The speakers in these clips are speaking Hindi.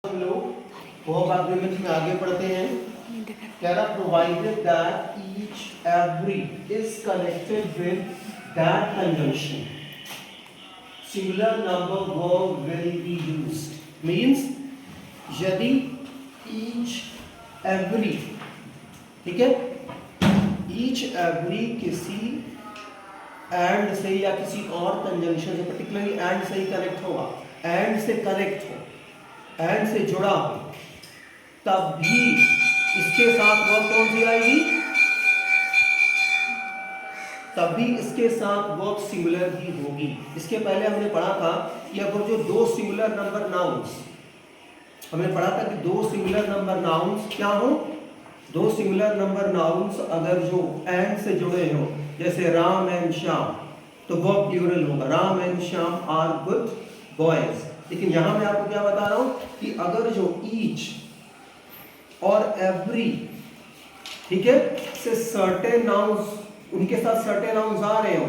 हम लोग वो आर्गुमेंट में आगे बढ़ते हैं। कह रहा provided that each every is connected with that conjunction singular number verb will be used. Means यदि ईच एवरी, ठीक है, ईच एवरी किसी एंड से या किसी और कंजंक्शन से, पर्टिकुलरली एंड से ही कनेक्ट होगा, एंड से कनेक्ट हो, एंड से जुड़ा हो, तब भी इसके साथ वर्ब कौन सी आएगी? तब भी इसके साथ वर्ब सिंगुलर ही होगी। इसके पहले हमने पढ़ा था कि अगर जो दो सिंगुलर नंबर नाउन्स, हमने पढ़ा था कि दो सिंगुलर नंबर नाउन्स क्या हो? दो सिंगुलर नंबर नाउन्स अगर जो एंड से जुड़े हो, जैसे राम एंड श्याम, तो वर्ब प्लूरल होगा, Ram and Shyam are good boys. लेकिन यहां मैं आपको क्या बता रहा हूं कि अगर जो ईच और एवरी, ठीक है, से सर्टेन नाउन्स, उनके साथ सर्टेन नाउन्स आ रहे हो,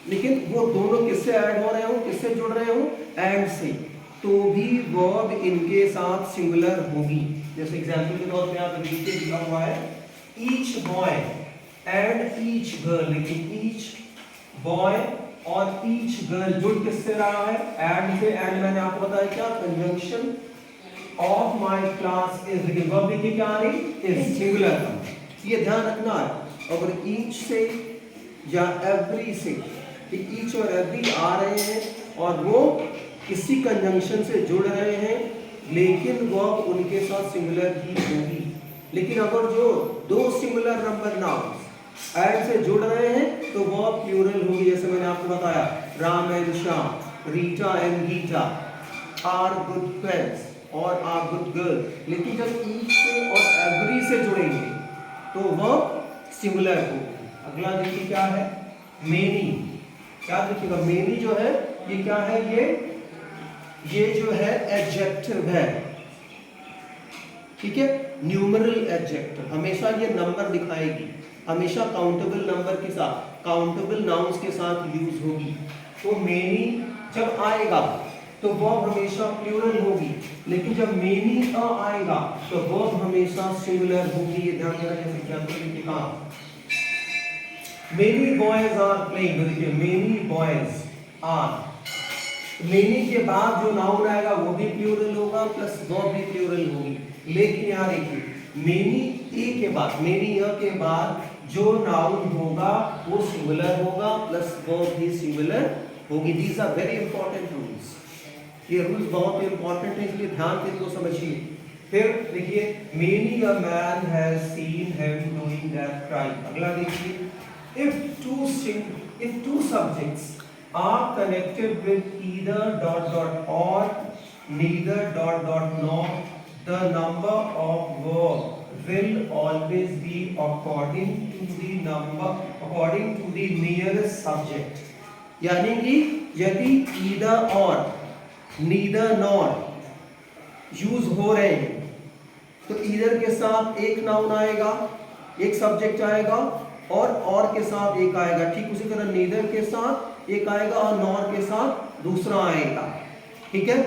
लेकिन वो दोनों किससे ऐड हो रहे हो, किससे जुड़ रहे हो? एंड से, तो भी वर्ब इनके साथ सिंगुलर होगी। जैसे एग्जांपल के तौर पे आप नीचे लिखा हुआ है each boy and each girl, लेकिन ईच बॉय और ईच गर्ल जुड़ किससे रहा है? एंड से। एंड मैंने आपको बताया क्या? Conjunction of my class is, लेकिन वर्ब देखिए क्या आ रही? Is, singular. ये ध्यान रखना है। अगर ईच से या एवरी से, ईच और एवरी आ रहे हैं और वो किसी कंजंक्शन से जुड़ रहे हैं, लेकिन वर्ब उनके साथ सिंगुलर ही होगी। लेकिन अगर जो दो सिंगुलर नंबर नाउन्स एंड से जुड़ रहे हैं तो वर्ब प्लूरल होगी। जैसे मैंने आपको बताया Ram and Shyam, Rita and Geeta, are good friends और आर गुड गर्ल। लेकिन जब ईच से और एवरी से जुड़ेंगे तो वर्ब सिंगुलर होगी। अगला देखिए क्या है? मेनी। क्या देखिएगा? मेनी जो है ये क्या है? ये जो है एडजेक्टिव है, ठीक है, न्यूमरल एडजेक्टिव। हमेशा ये नंबर दिखाएगी, हमेशा काउंटेबल नंबर के साथ, काउंटेबल नाउन्स के साथ यूज होगी। तो मेनी जब आएगा तो वर्ब हमेशा प्लूरल होगी, लेकिन जब मेनी आएगा तो वर्ब हमेशा सिंगुलर होगी। ये ध्यान देना। जैसे एग्जांपल देखिए कहां, मेनी बॉयज आर प्लेइंग, देखिए मेनी बॉयज आर, मेनी के बाद जो नाउन आएगा वो भी प्लूरल होगा प्लस वर्ब भी प्लूरल होगी। लेकिन यहां देखिए मेनी ए के बाद, मेनी के बाद जो नाउन होगा वो सिंगुलर होगा प्लस वर्ब भी सिंगुलर होगी। These are very important rules. ये रूल्स बहुत इंपॉर्टेंट है, इसलिए ध्यान से इनको समझिए। फिर देखिए many a man has seen him doing that crime. अगला देखिए if two subjects are connected with either dot dot or neither dot dot nor, the number of verb will always be according to the nearest subject। यानी कि यदि either और neither nor यूज हो रहे हैं तो either के साथ एक नाउन आएगा, एक सब्जेक्ट आएगा, और के साथ एक आएगा। ठीक उसी तरह neither के साथ एक आएगा और nor के साथ दूसरा आएगा। ठीक है,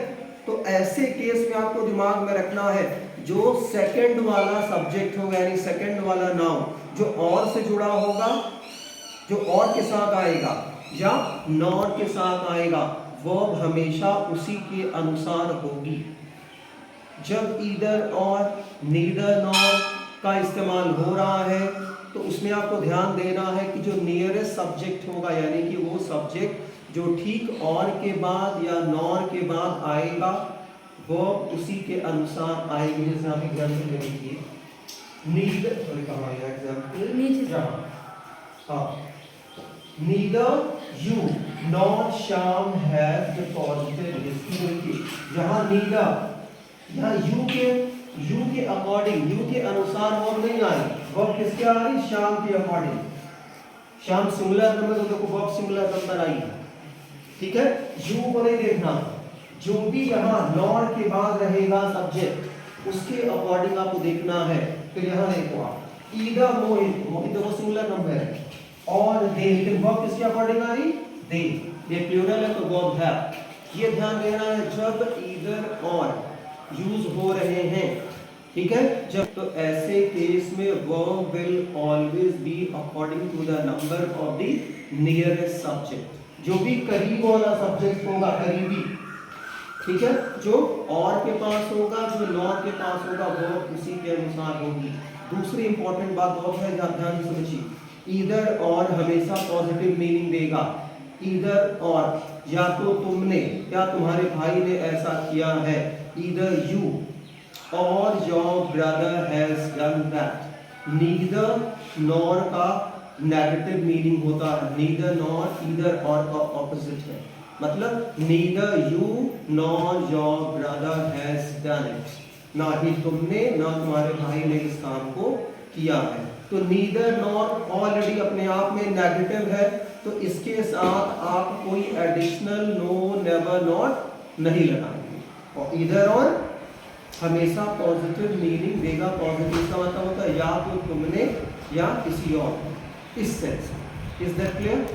तो ऐसे केस में आपको दिमाग में रखना है जो सेकंड वाला सब्जेक्ट होगा, यानी सेकंड वाला नाउन जो और से जुड़ा होगा, जो और के साथ आएगा या नॉर के साथ आएगा, वर्ब हमेशा उसी के अनुसार होगी। जब ईदर और नीदर नॉर का इस्तेमाल हो रहा है तो उसमें आपको ध्यान देना है कि जो नियरेस्ट सब्जेक्ट होगा, यानी कि वो सब्जेक्ट जो ठीक और के बाद या नॉर के बाद आएगा, वो उसी के अनुसार आएगी। जैसे आप एग्जाम्पल में देखिए neither, neither you nor Shyam have deposited his की। यहाँ नीदर, यहाँ यू के अकॉर्डिंग, यू के अनुसार वर्ब नहीं आ रही, वर्ब किसके आ रही? श्याम के अकॉर्डिंग। श्याम सिंगुलर नंबर तो देखो वर्ब सिंगुलर नंबर आई है। ठीक है, यू को नहीं देखना, जो भी यहाँ नॉर के बाद रहेगा सब्जेक्ट उसके अकॉर्डिंग आपको देखना है। फिर यहाँ देखो आप ईदर मोहित, मोहित देखो सिंगुलर नंबर है, और दे, लेकिन वर्ब किसके अकॉर्डिंग आ रही? दे। ये प्लूरल है तो वर्ब है। ये ध्यान देना है जब ईदर और यूज हो रहे हैं, ठीक है। जब तो ऐसे केस में verb will always be according to the number of the nearest subject, जो भी करीब वाला सब्जेक्ट होगा, करीबी, ठीक है, जो और के पास होगा, जो नॉट के पास होगा, वो उसी के अनुसार होगी। दूसरी इंपॉर्टेंट बात बहुत है, ध्यान से समझिए, ईदर और हमेशा पॉजिटिव मीनिंग देगा। ईदर और, या तो तुमने या तुम्हारे भाई ने ऐसा किया है, ईदर यू और your brother has done that. Neither nor का नेगेटिव मीनिंग होता है, नीदर नॉर ईदर और का ऑपोजिट है, मतलब neither you nor your brother has done it, ना ही तुमने ना तुम्हारे भाई ने इस काम को किया है। तो नीदर नॉर ऑलरेडी अपने आप में नेगेटिव है, तो इसके साथ आप कोई एडिशनल नो नेवर नॉट नहीं लगाएंगे। और ईदर और हमेशा पॉजिटिव मीनिंग देगा। पॉजिटिव का मतलब होता है या तो तुमने या किसी और, इस सेंस। Is that clear?